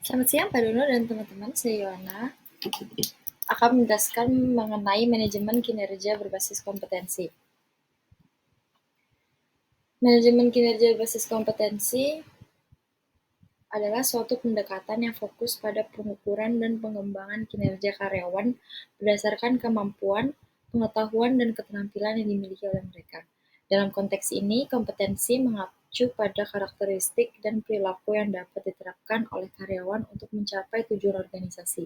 Selamat siang Pak Dono dan teman-teman, saya Yohana akan menjelaskan mengenai manajemen kinerja berbasis kompetensi. Manajemen kinerja berbasis kompetensi adalah suatu pendekatan yang fokus pada pengukuran dan pengembangan kinerja karyawan berdasarkan kemampuan, pengetahuan, dan keterampilan yang dimiliki oleh mereka. Dalam konteks ini, kompetensi mengacu pada karakteristik dan perilaku yang dapat diterapkan oleh karyawan untuk mencapai tujuan organisasi.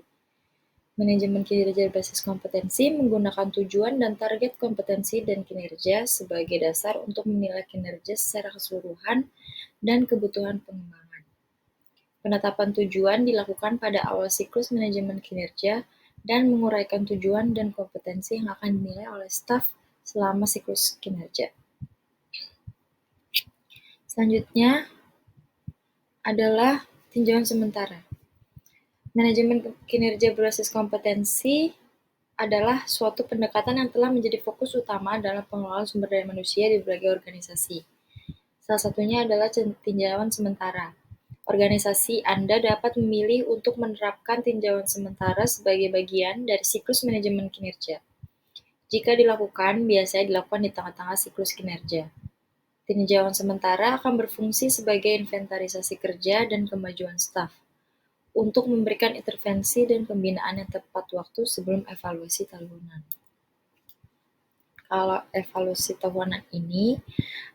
Manajemen kinerja berbasis kompetensi menggunakan tujuan dan target kompetensi dan kinerja sebagai dasar untuk menilai kinerja secara keseluruhan dan kebutuhan pengembangan. Penetapan tujuan dilakukan pada awal siklus manajemen kinerja dan menguraikan tujuan dan kompetensi yang akan dinilai oleh staf selama siklus kinerja. Selanjutnya adalah tinjauan sementara. Manajemen kinerja berbasis kompetensi adalah suatu pendekatan yang telah menjadi fokus utama dalam pengelolaan sumber daya manusia di berbagai organisasi. Salah satunya adalah tinjauan sementara. Organisasi Anda dapat memilih untuk menerapkan tinjauan sementara sebagai bagian dari siklus manajemen kinerja. Jika dilakukan, biasanya dilakukan di tengah-tengah siklus kinerja. Tinjauan sementara akan berfungsi sebagai inventarisasi kerja dan kemajuan staf untuk memberikan intervensi dan pembinaan yang tepat waktu sebelum evaluasi tahunan. Kalau evaluasi tahunan ini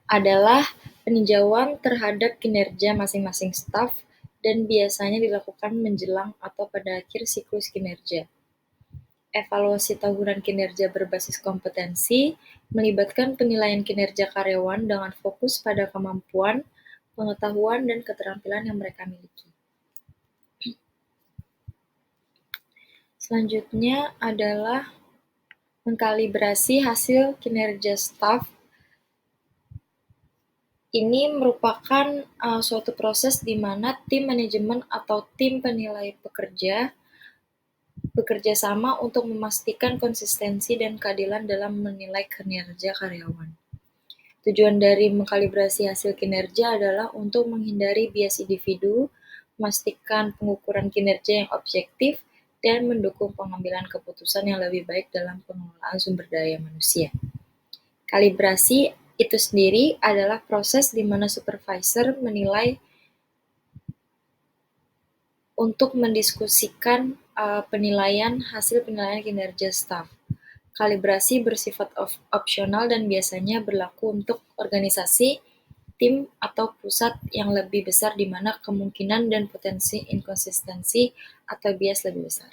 adalah peninjauan terhadap kinerja masing-masing staf dan biasanya dilakukan menjelang atau pada akhir siklus kinerja. Evaluasi tahunan kinerja berbasis kompetensi melibatkan penilaian kinerja karyawan dengan fokus pada kemampuan, pengetahuan, dan keterampilan yang mereka miliki. Selanjutnya adalah mengkalibrasi hasil kinerja staf. Ini merupakan suatu proses di mana tim manajemen atau tim penilai pekerja bekerja sama untuk memastikan konsistensi dan keadilan dalam menilai kinerja karyawan. Tujuan dari mengkalibrasi hasil kinerja adalah untuk menghindari bias individu, memastikan pengukuran kinerja yang objektif, dan mendukung pengambilan keputusan yang lebih baik dalam pengelolaan sumber daya manusia. Kalibrasi itu sendiri adalah proses di mana supervisor menilai untuk mendiskusikan hasil penilaian kinerja staf. Kalibrasi bersifat opsional dan biasanya berlaku untuk organisasi, tim, atau pusat yang lebih besar di mana kemungkinan dan potensi inkonsistensi atau bias lebih besar.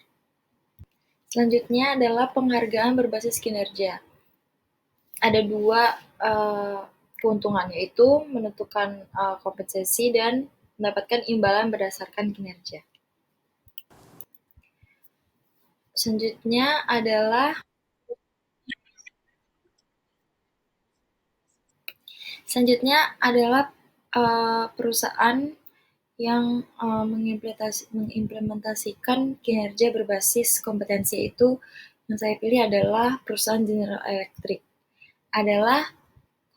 Selanjutnya adalah penghargaan berbasis kinerja. Ada dua keuntungan, yaitu menentukan kompensasi dan mendapatkan imbalan berdasarkan kinerja. Selanjutnya adalah perusahaan yang mengimplementasikan kinerja berbasis kompetensi itu. Yang saya pilih adalah perusahaan General Electric. Adalah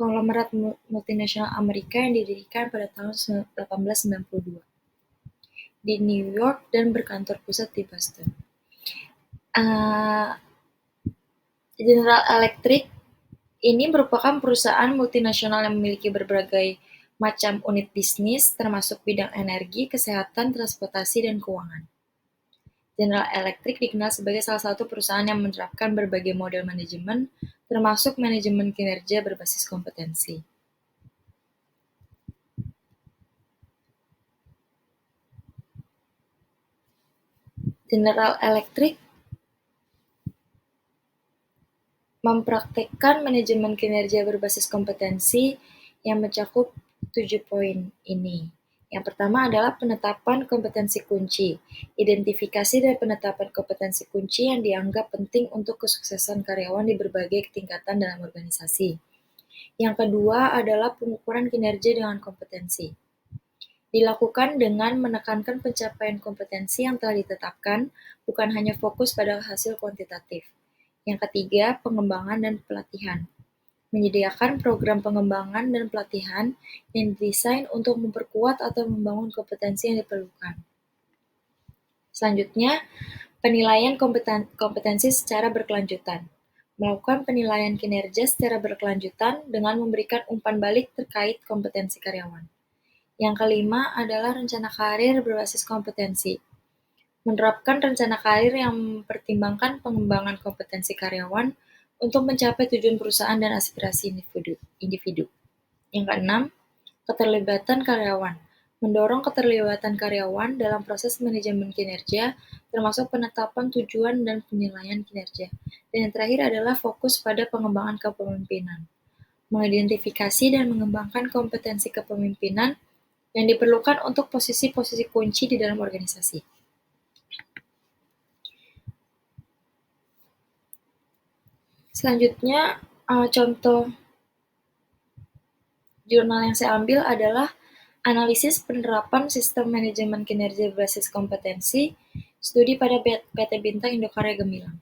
konglomerat multinasional Amerika yang didirikan pada tahun 1892 di New York dan berkantor pusat di Boston. General Electric ini merupakan perusahaan multinasional yang memiliki berbagai macam unit bisnis, termasuk bidang energi, kesehatan, transportasi, dan keuangan. General Electric dikenal sebagai salah satu perusahaan yang menerapkan berbagai model manajemen, termasuk manajemen kinerja berbasis kompetensi. General Electric mempraktekkan manajemen kinerja berbasis kompetensi yang mencakup 7 poin ini. Yang pertama adalah penetapan kompetensi kunci. Identifikasi dan penetapan kompetensi kunci yang dianggap penting untuk kesuksesan karyawan di berbagai tingkatan dalam organisasi. Yang kedua adalah pengukuran kinerja dengan kompetensi. Dilakukan dengan menekankan pencapaian kompetensi yang telah ditetapkan, bukan hanya fokus pada hasil kuantitatif. Yang ketiga, pengembangan dan pelatihan. Menyediakan program pengembangan dan pelatihan yang didesain untuk memperkuat atau membangun kompetensi yang diperlukan. Selanjutnya, penilaian kompetensi secara berkelanjutan. Melakukan penilaian kinerja secara berkelanjutan dengan memberikan umpan balik terkait kompetensi karyawan. Yang kelima adalah rencana karir berbasis kompetensi. Menerapkan rencana karir yang mempertimbangkan pengembangan kompetensi karyawan untuk mencapai tujuan perusahaan dan aspirasi individu. Yang keenam, keterlibatan karyawan. Mendorong keterlibatan karyawan dalam proses manajemen kinerja, termasuk penetapan tujuan dan penilaian kinerja. Dan yang terakhir adalah fokus pada pengembangan kepemimpinan. Mengidentifikasi dan mengembangkan kompetensi kepemimpinan yang diperlukan untuk posisi-posisi kunci di dalam organisasi. Selanjutnya, contoh jurnal yang saya ambil adalah analisis penerapan sistem manajemen kinerja berbasis kompetensi, studi pada PT Bintang Indokarya Gemilang.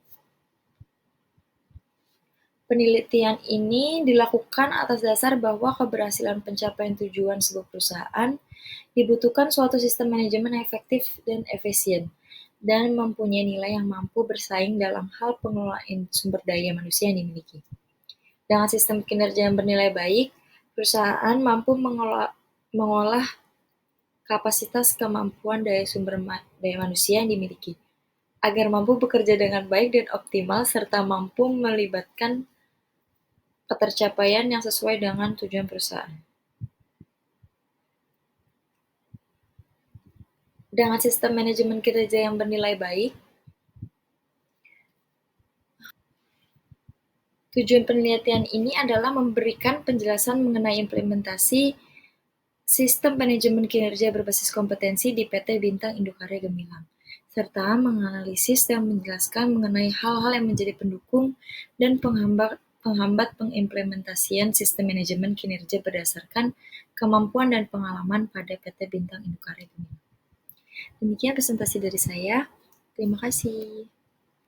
Penelitian ini dilakukan atas dasar bahwa keberhasilan pencapaian tujuan sebuah perusahaan dibutuhkan suatu sistem manajemen yang efektif dan efisien, dan mempunyai nilai yang mampu bersaing dalam hal pengelolaan sumber daya manusia yang dimiliki. Dengan sistem kinerja yang bernilai baik, perusahaan mampu mengolah kapasitas kemampuan daya manusia yang dimiliki, agar mampu bekerja dengan baik dan optimal, serta mampu melibatkan ketercapaian yang sesuai dengan tujuan perusahaan. Dengan sistem manajemen kinerja yang bernilai baik, tujuan penelitian ini adalah memberikan penjelasan mengenai implementasi sistem manajemen kinerja berbasis kompetensi di PT Bintang Indokarya Gemilang, serta menganalisis dan menjelaskan mengenai hal-hal yang menjadi pendukung dan penghambat pengimplementasian sistem manajemen kinerja berdasarkan kemampuan dan pengalaman pada PT Bintang Indokarya Gemilang. Demikian presentasi dari saya. Terima kasih.